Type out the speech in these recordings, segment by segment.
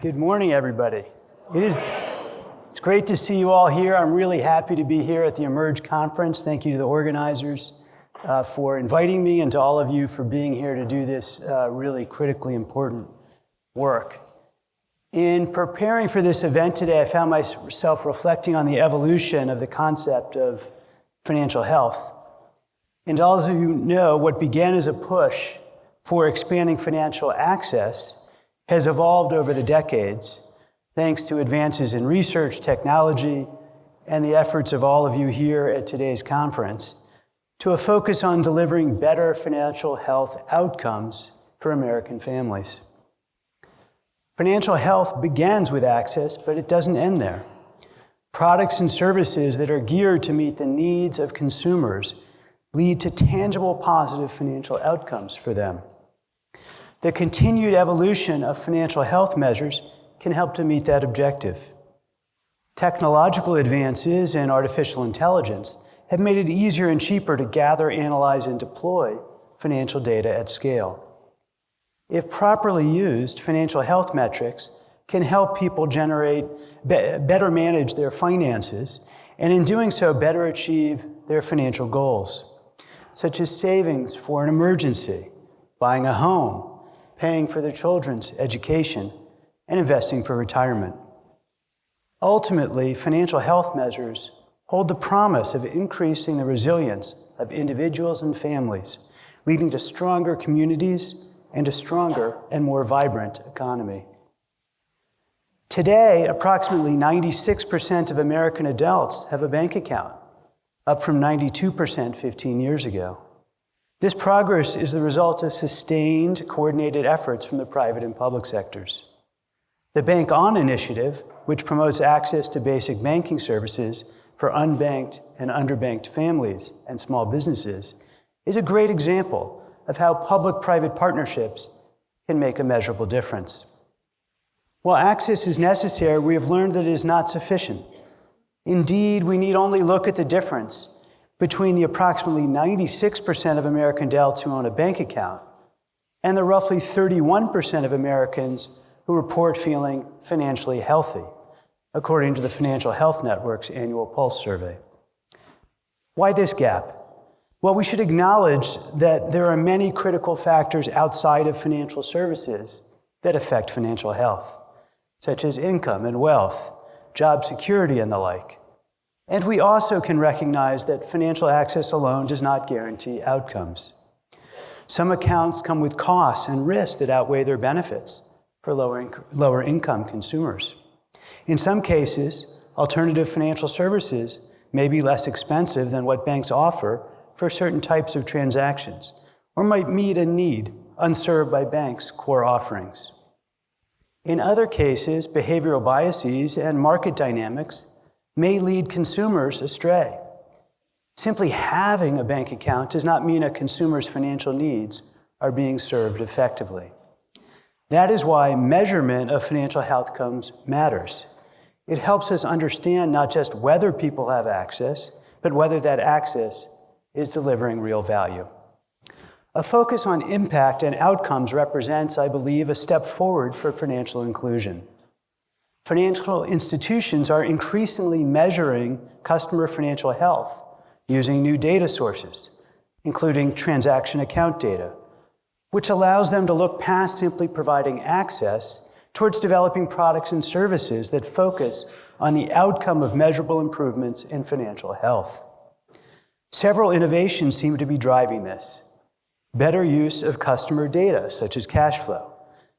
Good morning, everybody. It's great to see you all here. I'm really happy to be here at the Emerge Conference. Thank you to the organizers for inviting me, and to all of you for being here to do this really critically important work. In preparing for this event today, I found myself reflecting on the evolution of the concept of financial health. And all of you know, what began as a push for expanding financial access has evolved over the decades, thanks to advances in research, technology, and the efforts of all of you here at today's conference, to a focus on delivering better financial health outcomes for American families. Financial health begins with access, but it doesn't end there. Products and services that are geared to meet the needs of consumers lead to tangible positive financial outcomes for them. The continued evolution of financial health measures can help to meet that objective. Technological advances in artificial intelligence have made it easier and cheaper to gather, analyze, and deploy financial data at scale. If properly used, financial health metrics can help people better manage their finances, and in doing so, better achieve their financial goals, such as savings for an emergency, buying a home, paying for their children's education, and investing for retirement. Ultimately, financial health measures hold the promise of increasing the resilience of individuals and families, leading to stronger communities and a stronger and more vibrant economy. Today, approximately 96% of American adults have a bank account, up from 92% 15 years ago. This progress is the result of sustained, coordinated efforts from the private and public sectors. The Bank On initiative, which promotes access to basic banking services for unbanked and underbanked families and small businesses, is a great example of how public-private partnerships can make a measurable difference. While access is necessary, we have learned that it is not sufficient. Indeed, we need only look at the difference between the approximately 96% of American adults who own a bank account and the roughly 31% of Americans who report feeling financially healthy, according to the Financial Health Network's annual Pulse survey. Why this gap? Well, we should acknowledge that there are many critical factors outside of financial services that affect financial health, such as income and wealth, job security, and the like. And we also can recognize that financial access alone does not guarantee outcomes. Some accounts come with costs and risks that outweigh their benefits for lower income consumers. In some cases, alternative financial services may be less expensive than what banks offer for certain types of transactions, or might meet a need unserved by banks' core offerings. In other cases, behavioral biases and market dynamics may lead consumers astray. Simply having a bank account does not mean a consumer's financial needs are being served effectively. That is why measurement of financial health outcomes matters. It helps us understand not just whether people have access, but whether that access is delivering real value. A focus on impact and outcomes represents, I believe, a step forward for financial inclusion. Financial institutions are increasingly measuring customer financial health using new data sources, including transaction account data, which allows them to look past simply providing access towards developing products and services that focus on the outcome of measurable improvements in financial health. Several innovations seem to be driving this. Better use of customer data, such as cash flow,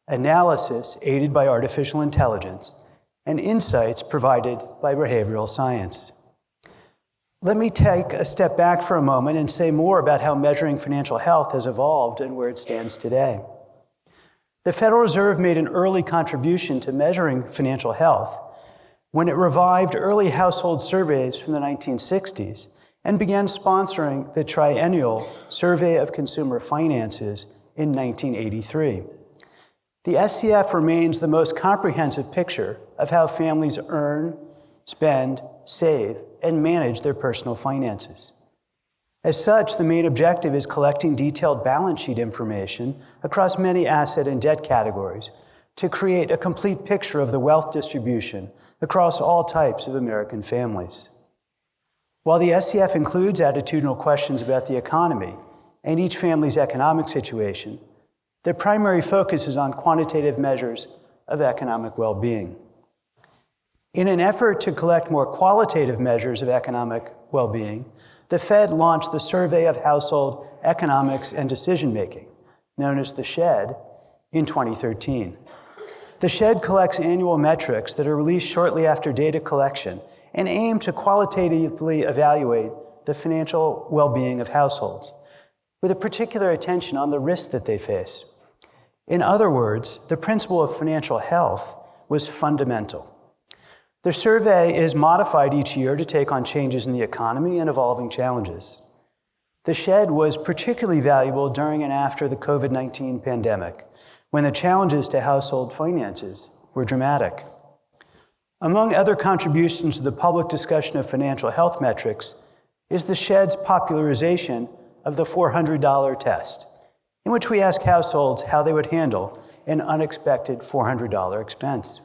analysis aided by artificial intelligence, and insights provided by behavioral science. Let me take a step back for a moment and say more about how measuring financial health has evolved and where it stands today. The Federal Reserve made an early contribution to measuring financial health when it revived early household surveys from the 1960s and began sponsoring the triennial Survey of Consumer Finances in 1983. The SCF remains the most comprehensive picture of how families earn, spend, save, and manage their personal finances. As such, the main objective is collecting detailed balance sheet information across many asset and debt categories to create a complete picture of the wealth distribution across all types of American families. While the SCF includes attitudinal questions about the economy and each family's economic situation, the primary focus is on quantitative measures of economic well-being. In an effort to collect more qualitative measures of economic well-being, the Fed launched the Survey of Household Economics and Decision-Making, known as the SHED, in 2013. The SHED collects annual metrics that are released shortly after data collection and aim to qualitatively evaluate the financial well-being of households, with a particular attention on the risks that they face. In other words, the principle of financial health was fundamental. The survey is modified each year to take on changes in the economy and evolving challenges. The SHED was particularly valuable during and after the COVID-19 pandemic, when the challenges to household finances were dramatic. Among other contributions to the public discussion of financial health metrics is the SHED's popularization of the $400 test, in which we ask households how they would handle an unexpected $400 expense.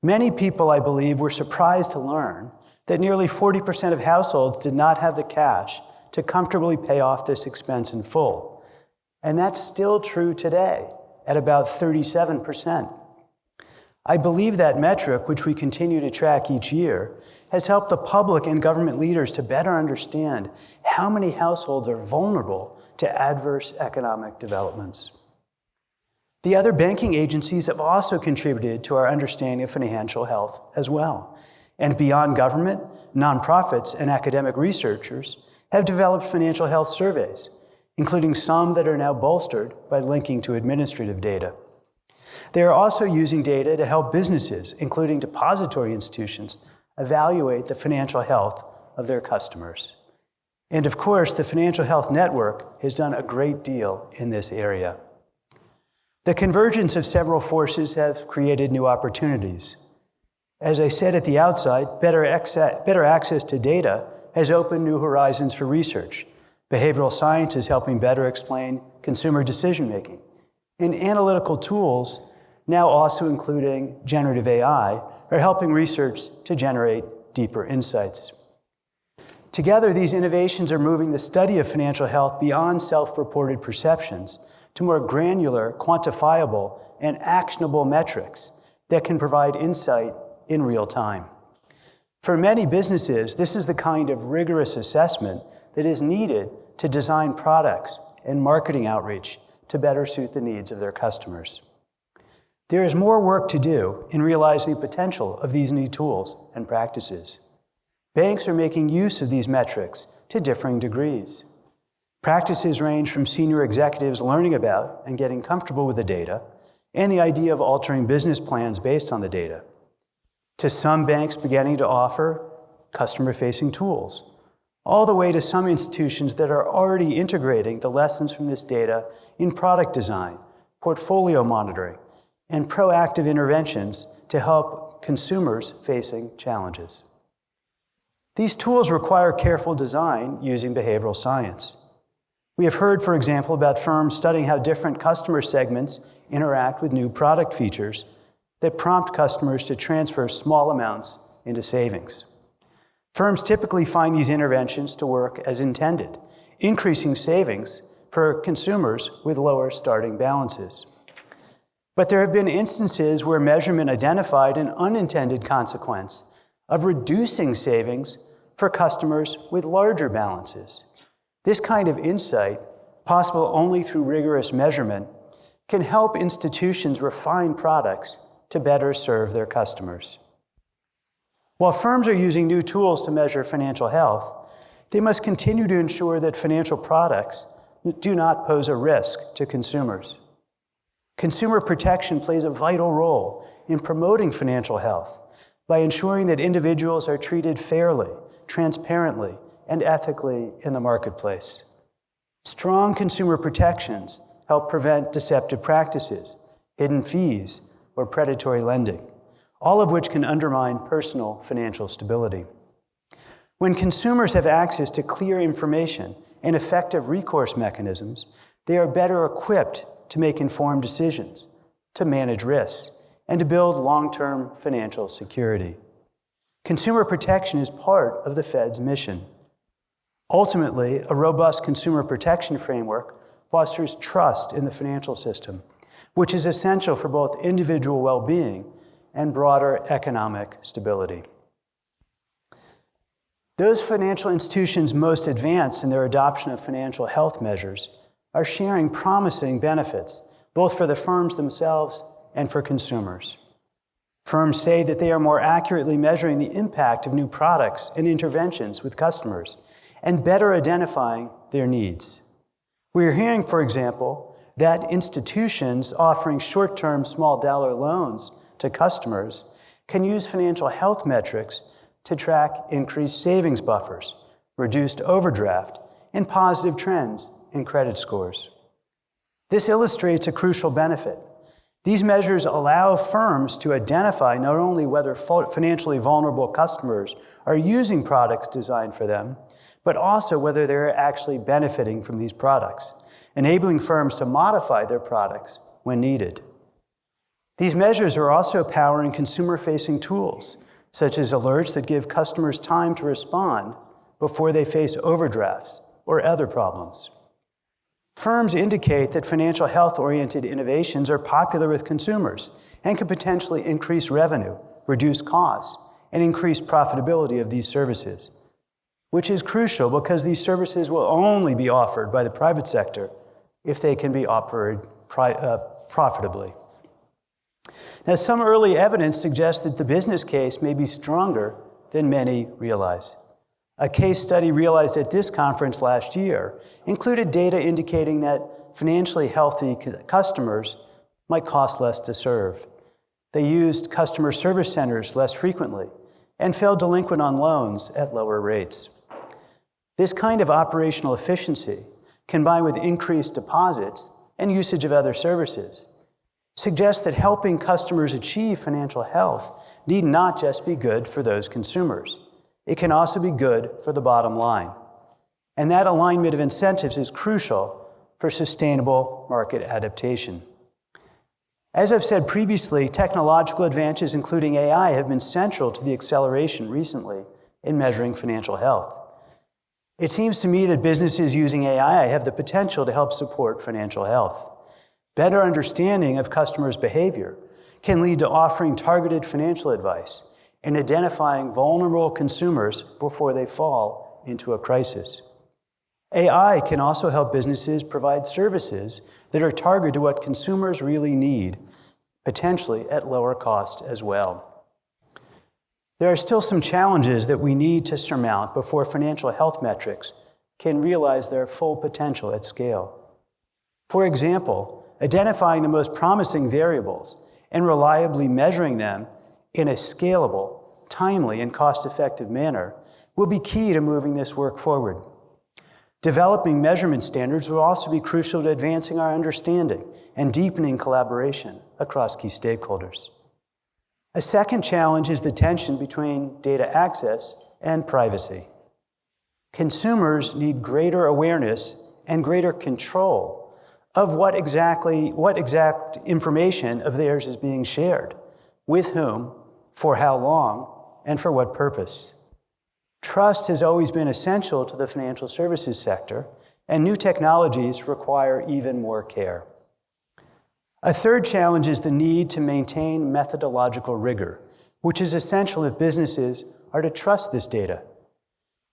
Many people, I believe, were surprised to learn that nearly 40% of households did not have the cash to comfortably pay off this expense in full. And that's still true today at about 37%. I believe that metric, which we continue to track each year, has helped the public and government leaders to better understand how many households are vulnerable to adverse economic developments. The other banking agencies have also contributed to our understanding of financial health as well. And beyond government, nonprofits and academic researchers have developed financial health surveys, including some that are now bolstered by linking to administrative data. They are also using data to help businesses, including depository institutions, evaluate the financial health of their customers. And of course, the Financial Health Network has done a great deal in this area. The convergence of several forces have created new opportunities. As I said at the outset, better access to data has opened new horizons for research. Behavioral science is helping better explain consumer decision-making. And analytical tools, now also including generative AI, are helping research to generate deeper insights. Together, these innovations are moving the study of financial health beyond self-reported perceptions to more granular, quantifiable, and actionable metrics that can provide insight in real time. For many businesses, this is the kind of rigorous assessment that is needed to design products and marketing outreach to better suit the needs of their customers. There is more work to do in realizing the potential of these new tools and practices. Banks are making use of these metrics to differing degrees. Practices range from senior executives learning about and getting comfortable with the data and the idea of altering business plans based on the data, to some banks beginning to offer customer-facing tools, all the way to some institutions that are already integrating the lessons from this data in product design, portfolio monitoring, and proactive interventions to help consumers facing challenges. These tools require careful design using behavioral science. We have heard, for example, about firms studying how different customer segments interact with new product features that prompt customers to transfer small amounts into savings. Firms typically find these interventions to work as intended, increasing savings for consumers with lower starting balances. But there have been instances where measurement identified an unintended consequence of reducing savings for customers with larger balances. This kind of insight, possible only through rigorous measurement, can help institutions refine products to better serve their customers. While firms are using new tools to measure financial health, they must continue to ensure that financial products do not pose a risk to consumers. Consumer protection plays a vital role in promoting financial health by ensuring that individuals are treated fairly, transparently, and ethically in the marketplace. Strong consumer protections help prevent deceptive practices, hidden fees, or predatory lending, all of which can undermine personal financial stability. When consumers have access to clear information and effective recourse mechanisms, they are better equipped to make informed decisions, to manage risks, and to build long-term financial security. Consumer protection is part of the Fed's mission. Ultimately, a robust consumer protection framework fosters trust in the financial system, which is essential for both individual well-being and broader economic stability. Those financial institutions most advanced in their adoption of financial health measures are sharing promising benefits, both for the firms themselves and for consumers. Firms say that they are more accurately measuring the impact of new products and interventions with customers and better identifying their needs. We are hearing, for example, that institutions offering short-term small dollar loans to customers can use financial health metrics to track increased savings buffers, reduced overdraft, and positive trends in credit scores. This illustrates a crucial benefit. These measures allow firms to identify not only whether financially vulnerable customers are using products designed for them, but also whether they're actually benefiting from these products, enabling firms to modify their products when needed. These measures are also powering consumer-facing tools, such as alerts that give customers time to respond before they face overdrafts or other problems. Firms indicate that financial health-oriented innovations are popular with consumers and can potentially increase revenue, reduce costs, and increase profitability of these services, which is crucial because these services will only be offered by the private sector if they can be offered profitably. Now, some early evidence suggests that the business case may be stronger than many realize. A case study realized at this conference last year included data indicating that financially healthy customers might cost less to serve. They used customer service centers less frequently and fell delinquent on loans at lower rates. This kind of operational efficiency, combined with increased deposits and usage of other services, suggests that helping customers achieve financial health need not just be good for those consumers. It can also be good for the bottom line. And that alignment of incentives is crucial for sustainable market adaptation. As I've said previously, technological advances, including AI, have been central to the acceleration recently in measuring financial health. It seems to me that businesses using AI have the potential to help support financial health. Better understanding of customers' behavior can lead to offering targeted financial advice and identifying vulnerable consumers before they fall into a crisis. AI can also help businesses provide services that are targeted to what consumers really need, potentially at lower cost as well. There are still some challenges that we need to surmount before financial health metrics can realize their full potential at scale. For example, identifying the most promising variables and reliably measuring them in a scalable, timely, and cost-effective manner will be key to moving this work forward. Developing measurement standards will also be crucial to advancing our understanding and deepening collaboration across key stakeholders. A second challenge is the tension between data access and privacy. Consumers need greater awareness and greater control of what exact information of theirs is being shared, with whom, for how long, and for what purpose. Trust has always been essential to the financial services sector, and new technologies require even more care. A third challenge is the need to maintain methodological rigor, which is essential if businesses are to trust this data.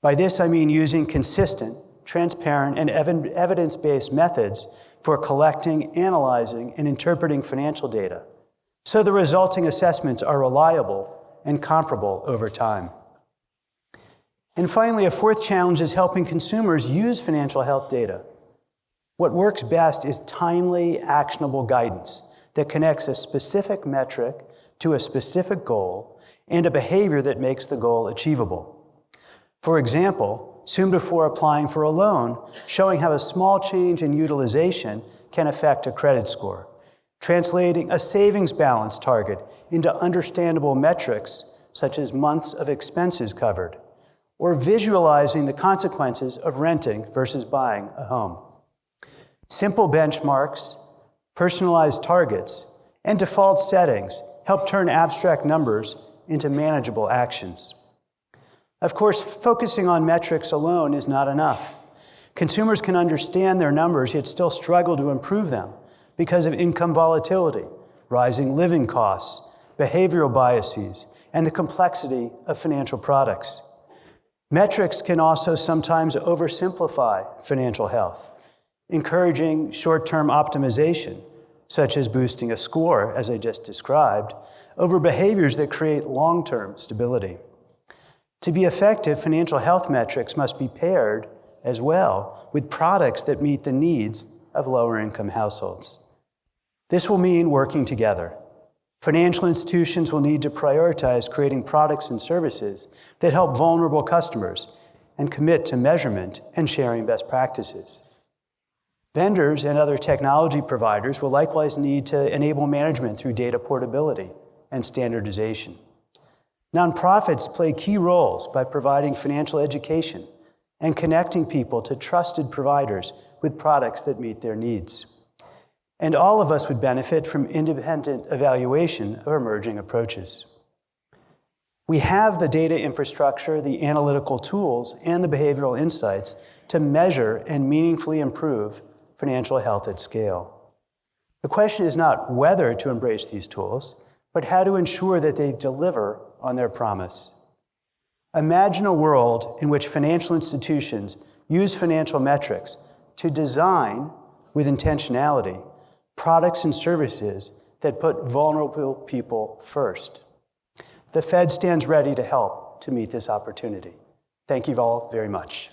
By this, I mean using consistent, transparent, and evidence-based methods for collecting, analyzing, and interpreting financial data, so the resulting assessments are reliable and comparable over time. And finally, a fourth challenge is helping consumers use financial health data. What works best is timely, actionable guidance that connects a specific metric to a specific goal and a behavior that makes the goal achievable. For example, soon before applying for a loan, showing how a small change in utilization can affect a credit score, translating a savings balance target into understandable metrics such as months of expenses covered, or visualizing the consequences of renting versus buying a home. Simple benchmarks, personalized targets, And default settings help turn abstract numbers into manageable actions. Of course, focusing on metrics alone is not enough. Consumers can understand their numbers yet still struggle to improve them because of income volatility, rising living costs, behavioral biases, and the complexity of financial products. Metrics can also sometimes oversimplify financial health, encouraging short-term optimization, such as boosting a score, as I just described, over behaviors that create long-term stability. To be effective, financial health metrics must be paired as well with products that meet the needs of lower-income households. This will mean working together. Financial institutions will need to prioritize creating products and services that help vulnerable customers and commit to measurement and sharing best practices. Vendors and other technology providers will likewise need to enable management through data portability and standardization. Nonprofits play key roles by providing financial education and connecting people to trusted providers with products that meet their needs. And all of us would benefit from independent evaluation of emerging approaches. We have the data infrastructure, the analytical tools, and the behavioral insights to measure and meaningfully improve financial health at scale. The question is not whether to embrace these tools, but how to ensure that they deliver on their promise. Imagine a world in which financial institutions use financial metrics to design, with intentionality, products and services that put vulnerable people first. The Fed stands ready to help to meet this opportunity. Thank you all very much.